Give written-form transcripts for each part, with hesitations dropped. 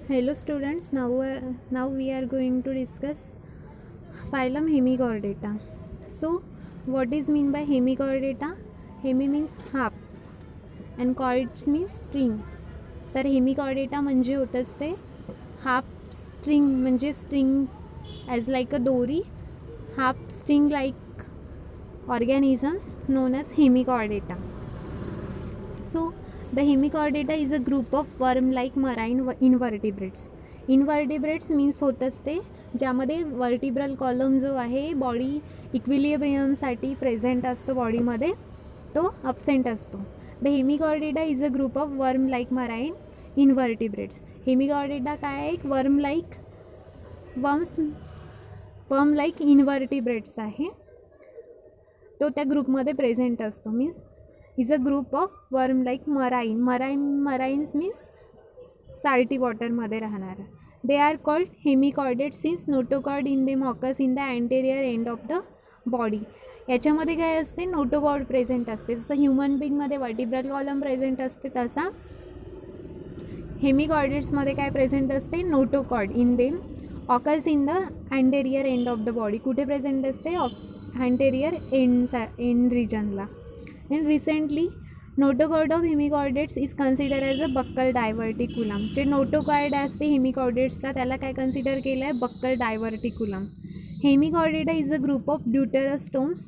Hello students, now we are going to discuss phylum Hemichordata. So what is mean by Hemichordata? Hemi means half and chords means string. तर Hemichordata म्हणजे होत असते half string म्हणजे string as like a दोरी, half string like organisms non as Hemichordata. So the hemichordata is a group of worm-like marine invertebrates. Invertebrates means होत असते ज्यामध्ये vertebral column जो आहे बॉडी इक्विलिब्रियमसाठी प्रेझेंट असतो बॉडीमध्ये, तो अब्सेंट असतो. The hemichordata is a group of worm like marine invertebrates. Hemichordata काय आहे? एक वर्म लाईक इन्व्हर्टिब्रेट्स आहे, तो त्या ग्रुपमध्ये प्रेझेंट असतो. Means is a group of worm like marines means salty वॉटरमध्ये राहणार. They are called hemichordate since notochord in them occurs in the anterior end of the body. याच्यामध्ये काय असते? नोटोकॉर्ड प्रेझेंट असते. जसं ह्युमन बीइंगमध्ये वर्टिब्रल कॉलम प्रेझेंट असते, तसा हेमिकॉर्डेट्समध्ये काय प्रेझेंट असते? Notochord in them occurs in the anterior end of the body. कुठे प्रेझेंट असते? अँटेरियर एंड रिजनला. Then recently, notochord of hemichordates is considered as a buccal diverticulum. जे नोटोकॉर्ड असते हेमिकॉर्डेट्सला त्याला काय कन्सिडर केलं आहे? Buccal diverticulum. Hemichordata is a group of deuterostomes.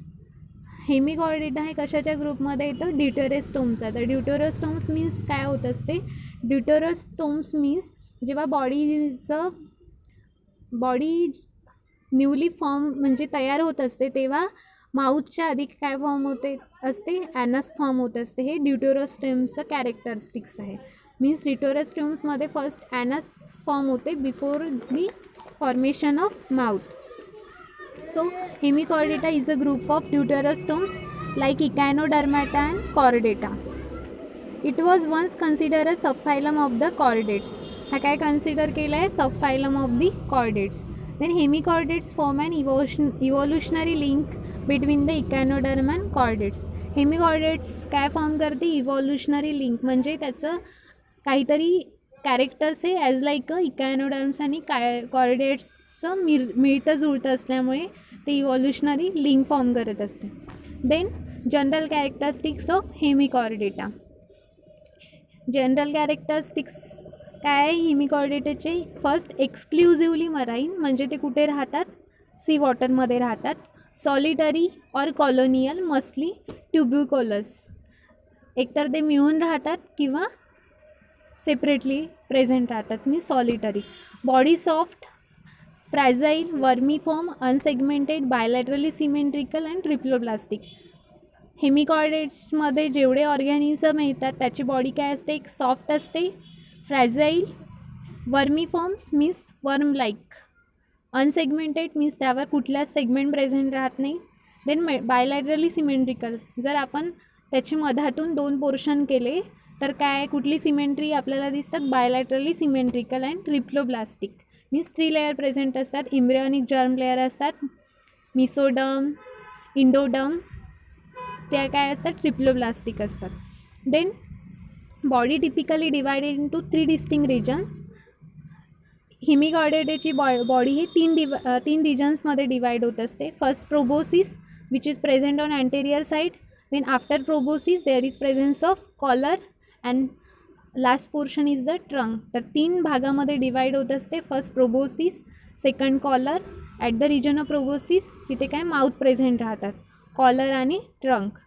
Hemichordata हे कशाच्या ग्रुपमध्ये येतं? ड्युटेरोस्टोम्सचा. तर ड्युटेरोस्टोम्स मीन्स काय होत असते? ड्युटेरोस्टोम्स मीन्स जेव्हा बॉडी न्यूली फॉर्म म्हणजे तयार होत असते तेव्हा माउथच्या आधी काय फॉर्म होते असते? ॲनस फॉर्म होत असते. हे ड्युटेरोस्टोम्सचं कॅरेक्टरिस्टिक्स आहे. मीन्स ड्युटेरोस्टोम्समध्ये फर्स्ट ॲनस फॉर्म होते before the formation of mouth. So hemichordata is a group of deuterostomes like echinodermata and chordata. It was once consider a subphylum of the chordates. हा काय consider केला आहे? Subphylum of the chordates. Then hemichordates form an evolutionary link between the echinoderm and chordates. Hemichordates काय form करते? Evolutionary link, म्हणजे त्याचं काहीतरी characters आहे ॲज लाईक अ इकॅनोडर्म्स आणि कॉर्डेट्सचं मिळतं जुळतं असल्यामुळे ते इव्हॉल्युशनरी लिंक फॉर्म करत असते. Then general characteristics of hemichordata. General characteristics काय आहे हेमिकॉर्डेटाचे? फर्स्ट, एक्सक्लुझिव्हली मराईन, म्हणजे ते कुठे राहतात? सी वॉटरमध्ये राहतात. Solitary or colonial, mostly tubicolous. एकतर ते मिळून राहतात किंवा सेपरेटली प्रेझेंट राहतात, मी solitary. Body soft, fragile, vermiform, unsegmented, bilaterally symmetrical and triploblastic. हेमिकॉर्डेट्समध्ये जेवढे ऑर्गॅनिझम येतात त्याची बॉडी काय असते? एक सॉफ्ट असते, फ्रॅजाईल, वर्मीफॉर्म्स मीन्स वर्म लाईक, अनसेगमेंटेड मीन्स त्यावर कुठल्याच सेगमेंट प्रेझेंट राहत नाही. देन बायलॅटरली सिमेट्रिकल, जर आपण त्याची मधातून 2 पोर्शन केले तर काय कुठली सिमेंट्री आपल्याला दिसतात? Bilaterally symmetrical and ट्रिप्लोप्लास्टिक means 3 layer present असतात. इम्ब्रियॉनिक जर्म लेअर असतात, मिसोडर्म, इंडोडर्म, त्या काय असतात? ट्रिप्लोप्लास्टिक असतात. Then body typically divided into 3 distinct regions. हेमिकॉर्डेटाची बॉडी ही 3 रिजन्समध्ये डिवाइड होत असते. First, proboscis which is present on anterior side. Then after proboscis there is presence of collar and last portion is the trunk. तर 3 भागामध्ये divide होत असते. First proboscis, second collar. At the region of proboscis तिथे काय mouth present राहतात, collar आणि trunk.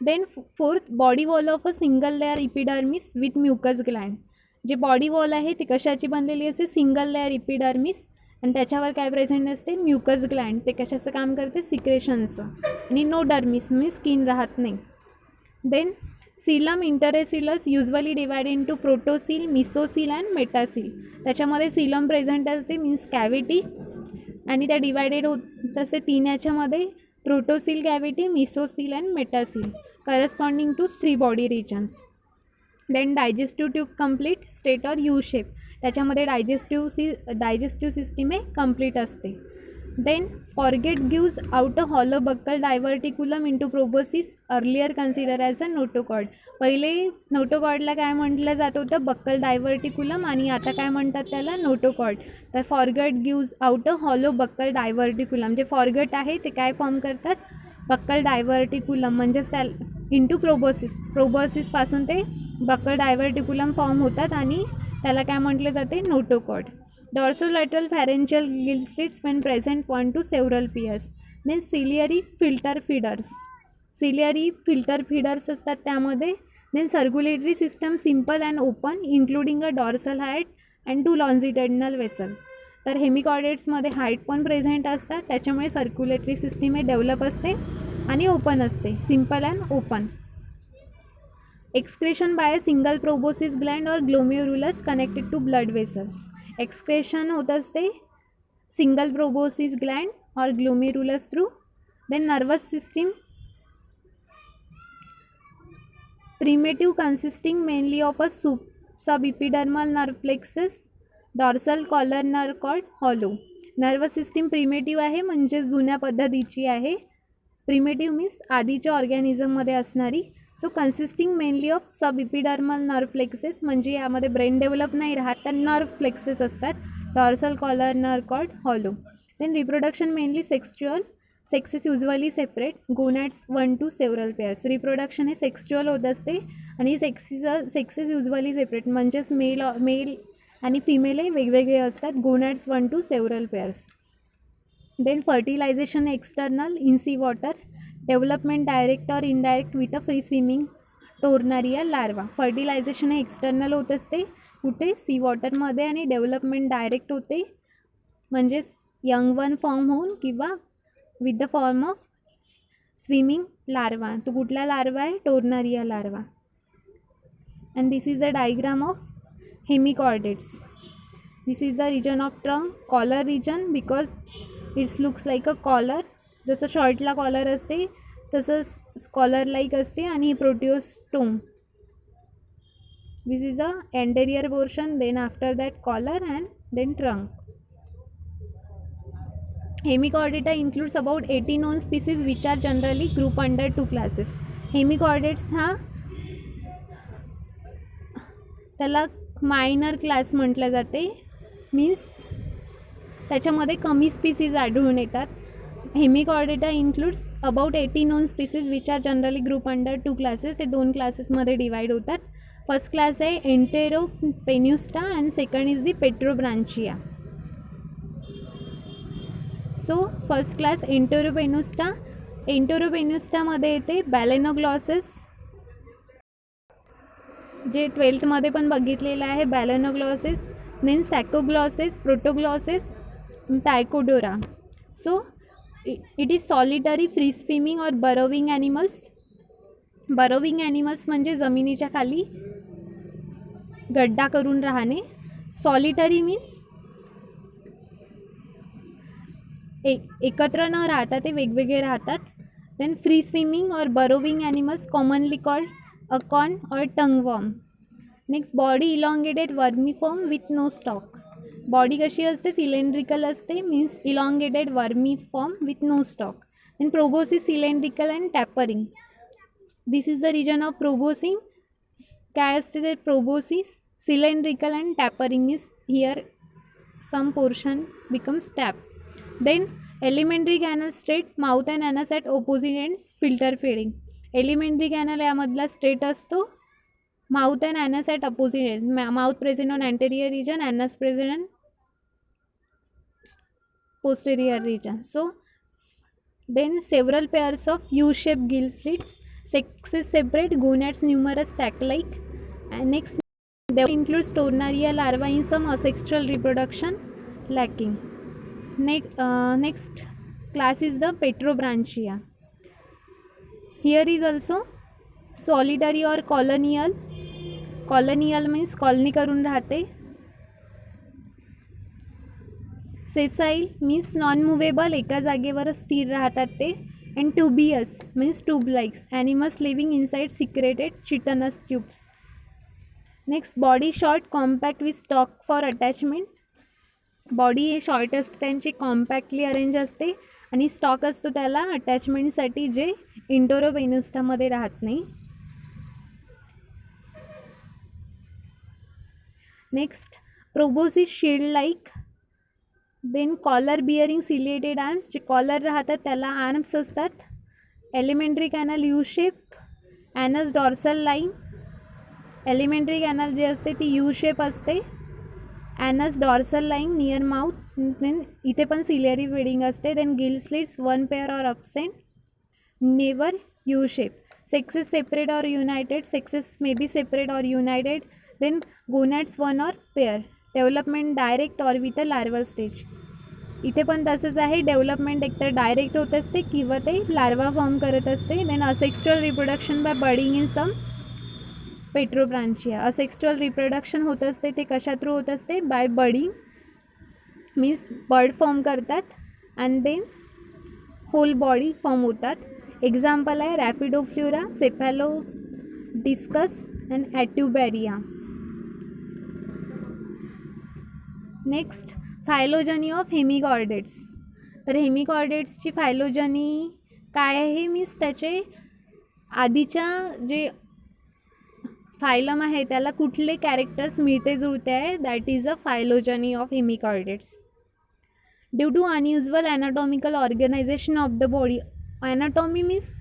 Then fourth, body wall of a single layer epidermis with mucus Gland. जे body wall आहे ती कशाची बनलेली असते? सिंगल लेअर इपिडर्मिस, आणि त्याच्यावर काय प्रेझेंट असते? Mucus Gland. ते कशाचं काम करते? सिक्रेशनचं. आणि नो डर्मिस मीन्स स्किन राहत नाही. Then coelom enterocoelous usually divide into protocoel, mesocoel and metacoel. त्याच्यामध्ये सीलम प्रेझेंट असते मीन्स कॅव्हिटी, आणि त्या डिवायडेड होत असते 3 याच्यामध्ये: protocoel cavity, mesocoel and metacoel, corresponding to 3 body regions. Then digestive tube complete, straight or U shape. त्याच्यामध्ये digestive system हे complete असते. Then forget gives out a hollow buccal diverticulum into proboscis, earlier considered as a notochord. पहिले नोटोकॉर्डला काय म्हटलं जात होतं, buckle डायव्हर्टिक्युलम, आणि आता काय म्हणतात त्याला, नोटोकॉर्ड. तर foregut gives out a hollow buccal diverticulum. जे फॉरगट आहे ते काय फॉर्म करतात, बक्कल डायव्हर्टिक्युलम म्हणजे सेल इंटू प्रोबोसिसपासून ते बक्कल डायव्हर्टिक्युलम फॉर्म होतात आणि त्याला काय म्हटले जाते, notochord. Dorsolateral pharyngeal gill slits when present 1 to several pairs. Then ciliary filter feeders. Ciliary filter feeders असतात त्यामध्ये. Then circulatory system simple and open including a dorsal height and 2 longitudinal vessels. तर हेमिकॉर्डेट्समध्ये height पण present असतात, त्याच्यामुळे circulatory system हे develop असते आणि open असते, simple and open. Excretion by a single proboscis gland or glomerulus connected to blood vessels. Excretion होत असते single proboscis gland or glomerulus through. Then nervous system primitive consisting mainly of a sub epidermal nerve plexus, dorsal collar nerve cord, hollow. Nervous system primitive आहे म्हणजे जुन्या पद्धतीची आहे. Primitive means आधीच्या ऑर्गॅनिझममध्ये असणारी. So consisting mainly of sub epidermal nerve plexuses, म्हणजे यामध्ये ब्रेन डेव्हलप नाही राहत, तर नर्व प्लेक्सेस असतात, dorsal collar nerve cord, hollow. Then reproduction mainly sexual, sexes usually separate, gonads 1 to several pairs. Reproduction हे सेक्स्च्युअल होत असते आणि सेक्सेस युजली सेपरेट, म्हणजेच मेल आणि फिमेल हे वेगवेगळे असतात, gonads 1 to several pairs. Then fertilisation external in sea water, development direct or indirect with a free swimming tornaria larva. Fertilisation हे एक्सटर्नल होत असते कुठे, सी वॉटरमध्ये, आणि डेव्हलपमेंट डायरेक्ट होते म्हणजेच यंग वन फॉर्म होऊन किंवा with the form of swimming larva. तो कुठला लार्वा आहे, tornaria larva. And this is a diagram of hemichordates. This is the region of trunk, collar region, because it's looks like a collar. जसं शॉर्टला collar असते तसंच collar like असते, आणि protostome. This is a anterior portion, then after that collar and then trunk. Hemichordata includes about 80 known species which are generally grouped under 2 classes. Hemichordates हा त्याला minor class म्हटलं जाते, मीन्स त्याच्यामध्ये कमी स्पीसीज आढळून येतात. Hemichordata includes about 80 known species which are generally group under 2 classes. ते 2 क्लासेसमध्ये डिवाइड होतात. फर्स्ट क्लास आहे Enteropneusta and second is the Pterobranchia. So first class Enteropneusta. एंटेरोपेन्युस्टामध्ये येते बॅलेनोग्लॉसेस, जे 12th पण बघितलेलं आहे, Balanoglossus. Then Saccoglossus, Protoglossus, Ptychodera. So it is solitary, free swimming or burrowing animals. Burrowing animals म्हणजे जमिनीच्या खाली गड्डा करून राहणे. सॉलिटरी मीन्स एकत्र न राहता ते वेगवेगळे राहतात. Then free swimming or burrowing animals commonly called acorn or tongue worm. Next body elongated vermiform with no stalk. Body कशी असते, सिलेंड्रिकल असते, means elongated vermiform with no stalk. Then proboscis cylindrical and tapering. This is the region of proboscis. काय असते ते proboscis, cylindrical and tapering means here some portion becomes tap. Then alimentary canal straight, mouth and anus at opposite ends, filter feeding. Elementary canal यामधला straight असतो, mouth and anus at opposite ends. Mouth present on anterior region, anus present on posterior region. So then several pairs of U-shaped gill slits, sexes separate, gonads numerous sac-like. And next they include Tornaria larvae in some asexual reproduction lacking. Next class is the Petrobranchia. Here is also solitary or colonial. Colonial means colony करून राहते. सेसाईल means non movable, एका जागेवर स्थिर राहतात ते. And tubicolous means tube likes, animals living inside secreted chitinous tubes. Next body short, compact with stalk for attachment. Body हे short असते, त्यांची कॉम्पॅक्टली अरेंज असते आणि स्टॉक असतो त्याला अटॅचमेंटसाठी जे इंटोरोपेनिस्टामध्ये राहत नाही. Next proboscis shield like. Then collar bearing ciliated arms, जे कॉलर राहतात त्याला आर्म्स असतात. Alimentary canal U shape. Anus dorsal line. Alimentary canal जे असते ती यू शेप असते. Anus dorsal line near mouth. Then इथे पण सिलिअरी फिडिंग असते. Then gill slits 1 pair or absent. Never U shape. Sexes separate or united. Sexes may be separate or united. Then gonads 1 or pair. Development direct or with a larval stage. इथे पण तसंच आहे, development एकतर direct होत असते किंवा ते larva form करत असते. Then asexual reproduction by budding in some Pterobranchia. Asexual reproduction होत असते ते कशा थ्रू होत असते, by budding, means bud form करतात and then whole body form होतात. एक्झाम्पल आहे Rhabdopleura, Cephalodiscus and Atubaria. Next phylogeny of hemichordates. तर हेमिकॉर्डेट्सची फायलोजनी काय आहे, मीन्स त्याचे आधीच्या जे फायलम आहे त्याला कुठले कॅरेक्टर्स मिळते जुळते आहे, that is a phylogeny of hemichordates. Due to unusual anatomical organisation of the body. Anatomy means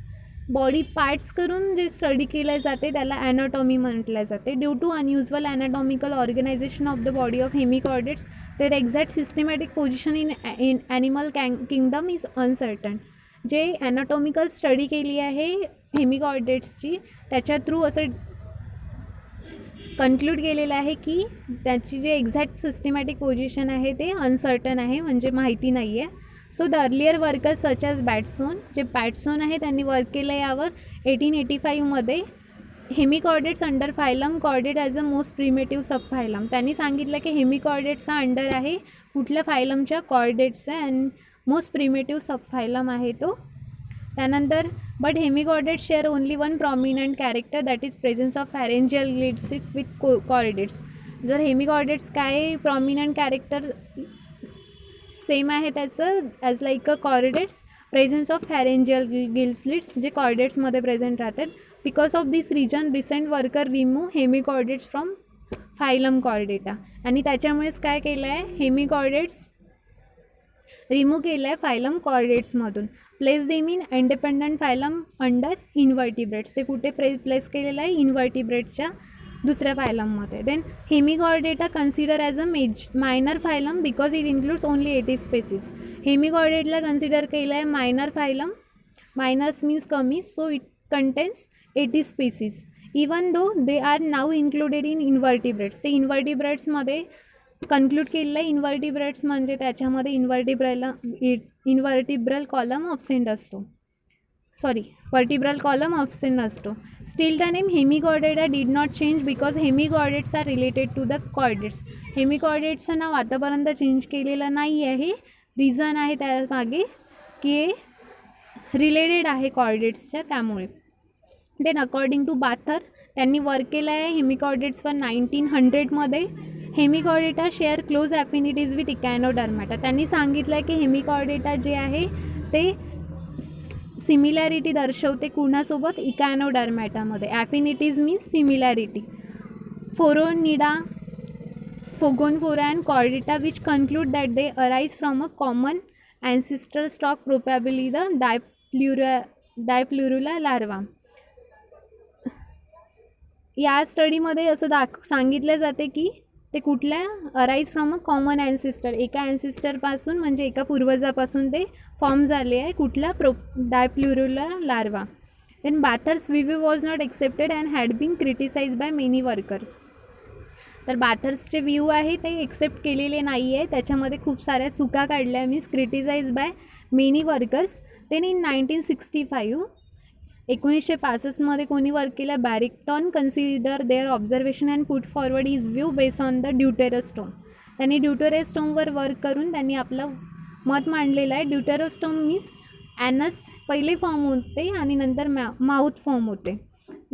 body parts करून जे स्टडी केले जाते त्याला ॲनाटॉमी म्हटले जाते. Due to unusual anatomical organisation of the body of hemichordates their exact systematic position in animal kingdom is uncertain. जे anatomical study केली आहे हेमिकॉर्डेट्सची त्याच्या थ्रू असं कन्क्लूड केलेलं आहे की त्याची जे एक्झॅक्ट सिस्टमॅटिक पोझिशन आहे ते अनसर्टन आहे, म्हणजे माहिती नाही आहे. So the earlier workers such as Bateson, जे बॅटसोन आहे त्यांनी वर्क केलं यावर 1885मध्ये. Hemichordates under phylum chordate as a most primitive sub phylum. त्यांनी सांगितलं की हेमिकॉर्डेट्सचा अंडर आहे कुठल्या फायलमच्या, कॉर्डेट्सचा, and most primitive sub phylum आहे तो. त्यानंतर but hemichordates share only one prominent character, that is presence of pharyngeal gills with chordates. जर हेमिकॉर्डेट्स काय प्रॉमिनंट कॅरेक्टर सेम आहे त्याचं as like a chordates, presence of pharyngeal gill slits जे कॉर्डेट्समध्ये present राहतात. Because of this reason recent worker remove hemichordates from phylum Chordata. आणि त्याच्यामुळेच काय केलं आहे, हेमिकॉर्डेट्स रिमूव्ह केलं आहे फायलम कॉर्डेट्समधून. Place them in independent phylum under invertebrates. ते कुठे प्लेस केलेलं आहे, इन्व्हर्टिब्रेट्सच्या दुसऱ्या फायलममध्ये. Then Hemichordata consider as a minor phylum because it includes only 80 species. हेमिकॉर्डेटला कन्सिडर केलं आहे मायनर फायलम. मायनर्स मीन्स कमी, so it contains 80 species. Even though they are now included in invertebrates. ते इन्व्हर्टिब्रेट्समध्ये कन्क्लूड केलेलं आहे. इन्व्हर्टिब्रेट्स म्हणजे त्याच्यामध्ये इन्व्हर्टिब्रल कॉलम ऑब्सेंट असतो, वर्टिब्रल कॉलम ऑब्सेंट असतो. Still the name Hemichordata did not change because hemichordates are related to the chordates. हेमिकॉर्डेट्सचं नाव आतापर्यंत चेंज केलेलं नाही आहे. रिझन आहे त्यामागे की रिलेटेड आहे कॉर्डेट्सच्या, त्यामुळे. देन अकॉर्डिंग टू बाथर त्यांनी वर्क केलं आहे हेमिकॉर्डेट्सवर 1900मध्ये. Hemichordata share close affinities with Echinodermata. त्यांनी सांगितलं आहे की हेमिकॉर्डेटा जे आहे ते सिमिलॅरिटी दर्शवते कुणासोबत, इकॅनोडर्मॅटामध्ये. Affinities means similarity. Phoronida, Pogonophora and Chordata which conclude that they arise from a common ancestor stock, probably the dipleurula larva. या स्टडीमध्ये असं सांगितलं जाते की ते कुठल्या arise from a common ancestor, एका ॲन्सिस्टरपासून म्हणजे एका पूर्वजापासून ते फॉर्म झाले आहे, कुठला dipleurula larva. Then Bather's view was not accepted and had been criticise by many worker. तर बाथर्सचे व्ह्यू आहे ते एक्सेप्ट केलेले नाही आहे, त्याच्यामध्ये खूप साऱ्या चुका काढल्या, means criticise by many workers. Then in 1965 1965मध्ये कोणी वर्क केलं, Barrington consider their observation and put forward his view base on the deuterostome. त्यांनी ड्युटेरोस्टोमवर वर्क करून त्यांनी आपलं मत मांडलेलं आहे. ड्युटेरोस्टोम मीन्स ॲनस पहिले फॉर्म होते आणि नंतर माउथ फॉर्म होते.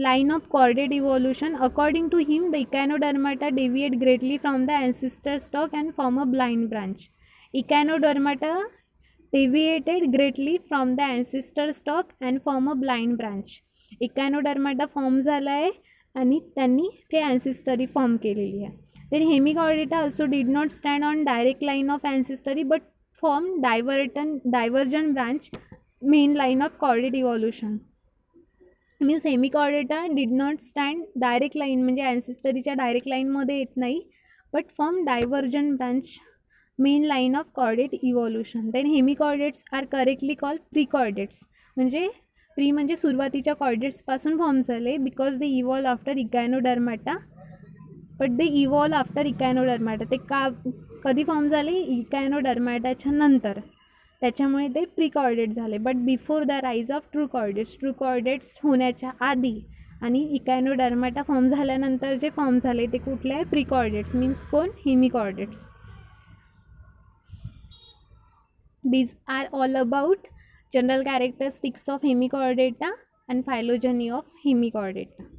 line of chordate evolution. According to him, the Echinodermata deviate greatly from the ancestor stock and form a blind branch. Echinodermata deviated greatly from the ancestor stock and form a blind branch. Echinodermata form झाला आहे आणि त्यांनी ते ancestry form केलेली आहे. Then Hemichordata also did not stand on direct line of ancestry but formed divergent branch main line of chordate evolution. Means Hemichordata did not stand direct line म्हणजे ॲन्सेस्टरीच्या direct लाईनमध्ये येत नाही but form divergent branch main line of chordate evolution. Then hemichordates are correctly call prechordates म्हणजे pre म्हणजे सुरुवातीच्या कॉर्डेट्सपासून form झाले because they evolve after Echinodermata but they evolve after Echinodermata. ते कधी फॉर्म झाले इकॅनोडर्माटाच्या नंतर त्याच्यामुळे ते प्रीकॉर्डेट झाले. But before the rise of true chordates होण्याच्या आधी आणि इकॅनोडर्माटा फॉर्म झाल्यानंतर जे फॉर्म झाले ते कुठले आहे प्रीकॉर्डेट्स मीन्स कोण hemichordates. These are all about general characteristics of Hemichordata and phylogeny of Hemichordata.